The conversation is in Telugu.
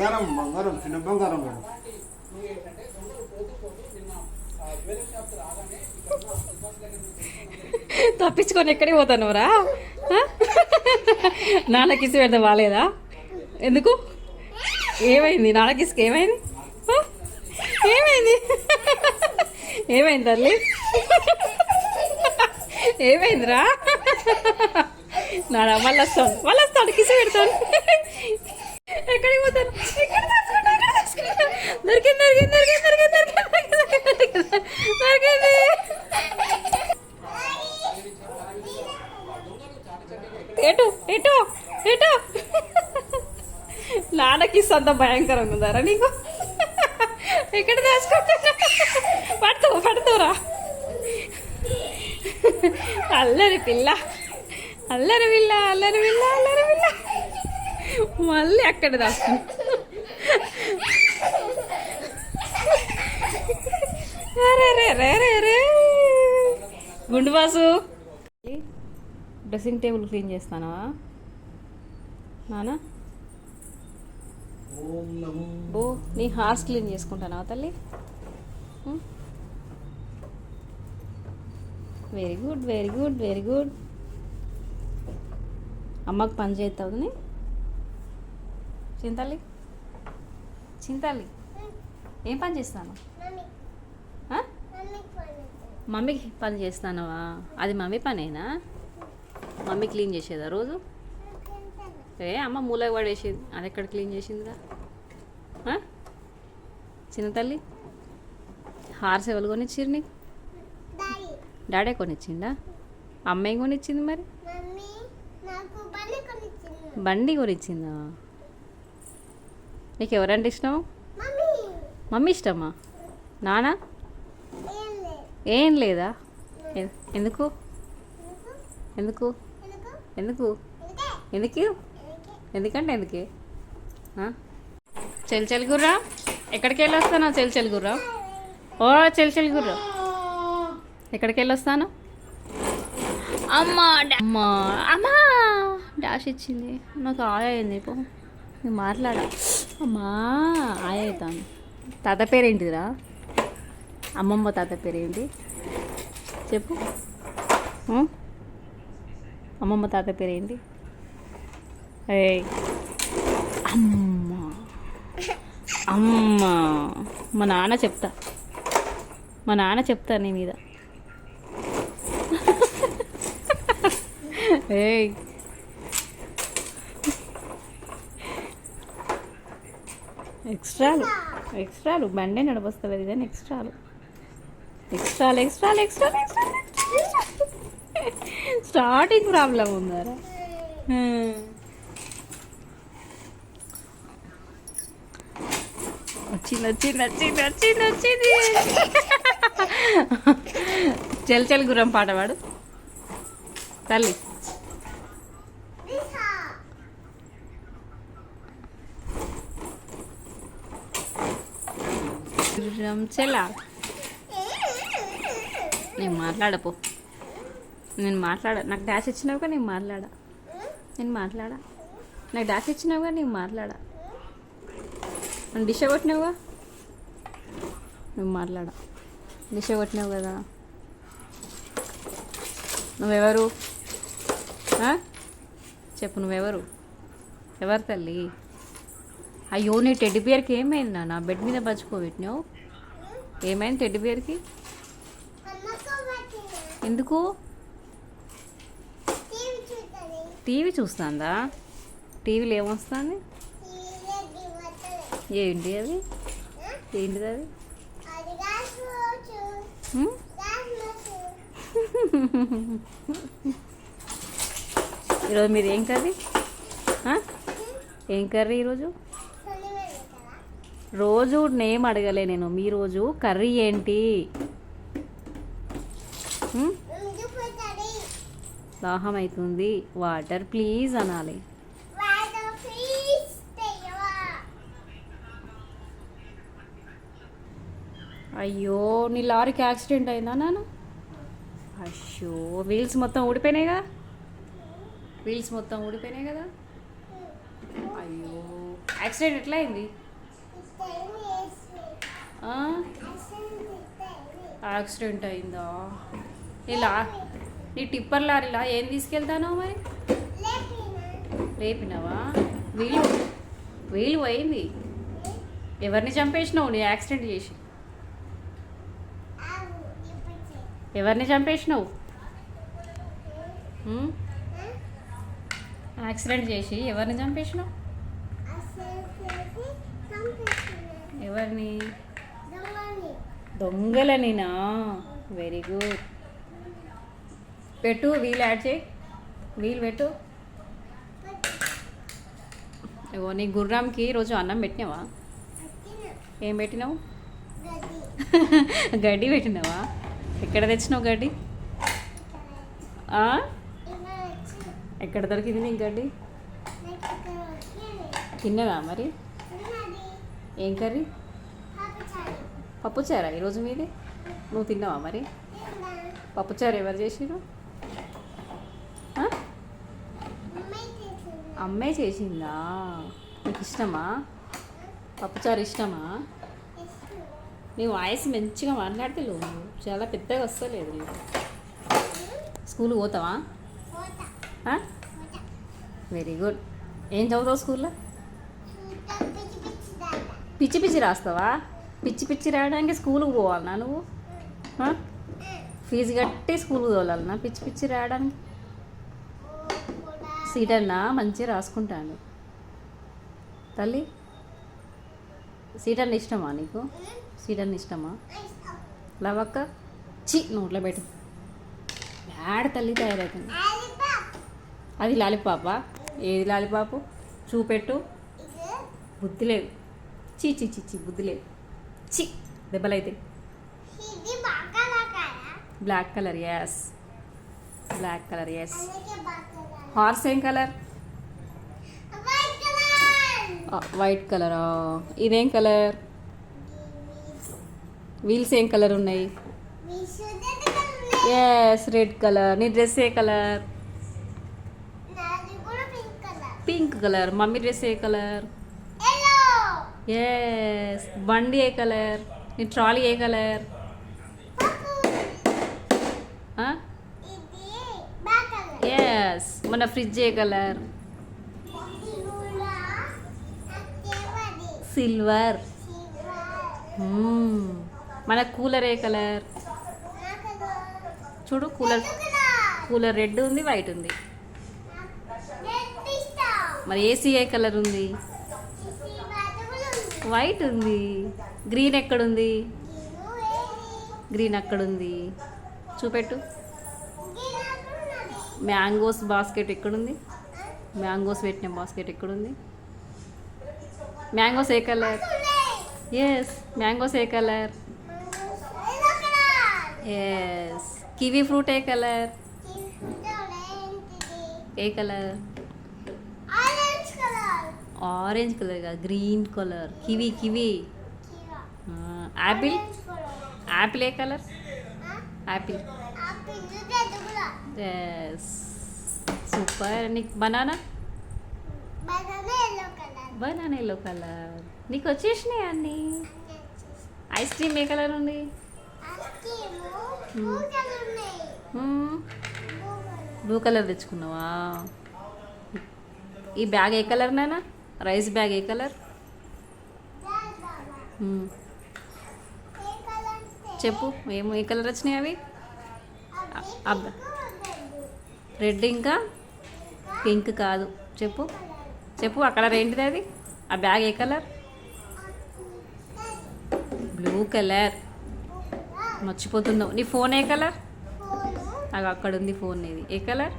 బంగారం బంగారం చిన్న బంగారం మేడం. తప్పించుకొని ఎక్కడికి పోతాను రా? నాన్న కిసి పెడితే బాగాలేదా? ఎందుకు? ఏమైంది నాన్న కిసికి? ఏమైంది? ఏమైంది? ఏమైంది తల్లి? ఏమైందిరా? నాన్న మళ్ళీ వస్తాడు కిసి పెడతాను. ఎక్కడికి పోతాను? దొరికింది దొరికింది దొరికింది దొరికింది దొరికింది దొరికింది. ఎటు ఎటు ఎటు? నాన్నకి అంత భయంకరంగా ఉందారా నీకు? ఎక్కడ దాచుకుంటా? పడుతురా అల్లరి పిల్ల అల్లరి పిల్ల అల్లరి పిల్ల అల్లరి పిల్ల. మళ్ళీ అక్కడ దాచుకుంటా. గుండు బాసు, డ్రెస్సింగ్ టేబుల్ క్లీన్ చేస్తానా నాన్న? బో నీ హార్స్ క్లీన్ చేసుకుంటానా తల్లి? Very good very good very good. అమ్మకు పని చేస్తావు చింతల్లి? చింతల్లి ఏం పని చేస్తాను? మమ్మీకి పని చేస్తానవా? అది మమ్మీ పనేనా? మమ్మీ క్లీన్ చేసేదా రోజు? అమ్మ మూలకి పడేసింది, అది ఎక్కడ క్లీన్ చేసిందిరా? చిన్న తల్లి హార్స్ ఎవరు కొనిచ్చిరు నీకు? డాడీ కొనిచ్చిందా? అమ్మ ఏం కొనిచ్చింది మరి? బండి కొనిచ్చిందా? నీకు ఎవరంటే ఇష్టం? మమ్మీ ఇష్టమా? నానా ఏం లేదా? ఎందుకు ఎందుకు ఎందుకు ఎందుకు ఎందుకంటే ఎందుకే? చెల్ గుర్రా ఎక్కడికి వెళ్ళి వస్తాను? చెల్ గుర్రా ఓ చెల్ గుర్రా ఎక్కడికి వెళ్ళి వస్తాను? అమ్మా అమ్మా అమ్మా డాష్ ఇచ్చింది నాకు. ఆయ అయింది పో, నేను మాట్లాడా. అమ్మా ఆయ అవుతాను. తాత పేరేంటిదిరా? అమ్మమ్మ తాత పేరేంటి చెప్పు? అమ్మమ్మ తాత పేరేంటి? అమ్మ అమ్మ మా నాన్న చెప్తా నీ మీద. ఏయ్ ఎక్స్ట్రాలు బండే నడపస్తలేదు కానీ ఎక్స్ట్రాలు స్టార్టింగ్ ప్రాబ్లం ఉందారా? వచ్చింది. చెల్ గుర్రం పాట పాడు తల్లి. గుర్రం చెలా నేను మాట్లాడపో. నాకు డాష్ ఇచ్చినావుగా నేను మాట్లాడా. నాకు డాష్ ఇచ్చినావుగా నేను మాట్లాడా. నన్ను డిష్ కొట్టినావుగా నువ్వు మాట్లాడా. డిష్ కొట్టినావు కదా. నువ్వెవరు చెప్పు? నువ్వెవరు? ఎవరు తల్లి? అయ్యో నీ టెడ్డీ బియర్కి ఏమైంది నా బెడ్ మీద బచ్చుకోబెట్టినావు? ఏమైంది టెడ్డీ బియర్కి? ఎందుకు? టీవీ చూస్తుందా? టీవీలో ఏమొస్తుంది? ఏంటిది అది? ఈరోజు మీరు ఏం కర్రీ? ఈరోజు? రోజు నేమ్ అడగలే నేను. మీ రోజు కర్రీ ఏంటి? దాహం అవుతుంది, వాటర్ ప్లీజ్ అనాలి. అయ్యో నీ లారీకి యాక్సిడెంట్ అయిందా నాన్న? అయ్యో వీల్స్ మొత్తం ఊడిపోయినాయి కదా? అయ్యో యాక్సిడెంట్ ఎట్లా అయింది? ఆ? యాక్సిడెంట్ అయిందా? ఇలా నీ టిప్పర్ లారీలా ఏం తీసుకెళ్తానో మరి? లేపినావా? వీలు వీలు పోయింది. ఎవరిని చంపేసినావు నీ యాక్సిడెంట్ చేసి? ఎవరిని చంపేసినావు? యాక్సిడెంట్ చేసి ఎవరిని చంపేసినావు? ఎవరిని? దొంగలనినా? Very good. పెట్టు, వీల్ యాడ్ చేయి, వీల్ పెట్టు. ఇగో నీ గుర్రాంకి ఈరోజు అన్నం పెట్టినావా? ఏం పెట్టినావు? గడ్డి పెట్టినావా? ఎక్కడ తెచ్చినావు గడ్డి? ఎక్కడ దొరికింది నీకు గడ్డి? తిన్నదా మరి? ఏం కర్రీ? పప్పుచారా ఈరోజు మీది? నువ్వు తిన్నావా మరి? పప్పుచారు ఎవరు చేసిరు? అమ్మే చేసిందా? నీకు ఇష్టమా పప్పుచారు? ఇష్టమా? నీ వాయిస్ మంచిగా మాట్లాడితే చాలా పెద్దగా వస్తలేదు. స్కూల్కి పోతావా? Very good. ఏం చదువుతావు స్కూల్లో? పిచ్చి పిచ్చి రాస్తావా? పిచ్చి పిచ్చి రాయడానికి స్కూల్కి పోవాలన్నా నువ్వు? ఫీజు కట్టి స్కూల్కి తోలాలన్నా పిచ్చి పిచ్చి రాయడానికి? సీట్ అన్నా మంచిగా రాసుకుంటాను తల్లి. సీట్ అన్న ఇష్టమా నీకు? సీట్ అన్న ఇష్టమా? లవక్క నోట్లో పెట్టు. బ్యాడ్ తల్లి తయారవుతుంది. అది లాలిపాపా? ఏది లాలిపాపు? చూపెట్టు. బుద్ధి లేదు. చీ బుద్ధి లేదు. చి దెబ్బలైతే. Black colour, yes. Black colour, yes. Horse ఏం కలర్? వైట్ కలరా? ఇదేం కలర్? వీల్స్ ఏం కలర్ ఉన్నాయి? Yes, red colour. నీ డ్రెస్ ఏ colour? Pink colour. Mummy dress ఏ కలర్? ఎస్. బండి ఏ కలర్? నీ ట్రాలీ ఏ కలర్? ఎస్. మన ఫ్రిడ్జ్ ఏ కలర్? సిల్వర్. మన కూలర్ ఏ కలర్? చూడు, కూలర్ రెడ్ ఉంది, వైట్ ఉంది. మరి ఏసీ ఏ కలర్ ఉంది? వైట్ ఉంది. గ్రీన్ ఎక్కడుంది? గ్రీన్ అక్కడుంది. చూపెట్టు. మ్యాంగోస్ బాస్కెట్ ఎక్కడుంది? మ్యాంగోస్ పెట్టిన బాస్కెట్ ఎక్కడుంది? మ్యాంగోస్ ఏ కలర్? ఎస్. మ్యాంగోస్ ఏ కలర్? ఎస్. కివీ ఫ్రూట్ ఏ కలర్? ఏ కలర్? ఆరెంజ్ కలర్ కాదు, green colour. Kiwi. Apple? Apple ఏ కలర్? యాపిల్. ఎస్. సూపర్. నీకు బనానా? Banana yellow colour. నీకు వచ్చేసినాయి అన్నీ. ఐస్ క్రీమ్ ఏ కలర్ ఉంది? బ్లూ కలర్ తెచ్చుకున్నావా? ఈ బ్యాగ్ ఏ కలర్ నానా? రైస్ బ్యాగ్ ఏ కలర్? చెప్పు, ఏమో ఏ కలర్ వచ్చినాయి అవి? రెడ్ ఇంకా పింక్ కాదు. చెప్పు ఆ కలర్ ఏంటిది అది? ఆ బ్యాగ్ ఏ కలర్? Blue colour. మర్చిపోతున్నావు. నీ ఫోన్ ఏ కలర్? నాకు అక్కడ ఉంది ఫోన్. ఇది ఏ కలర్?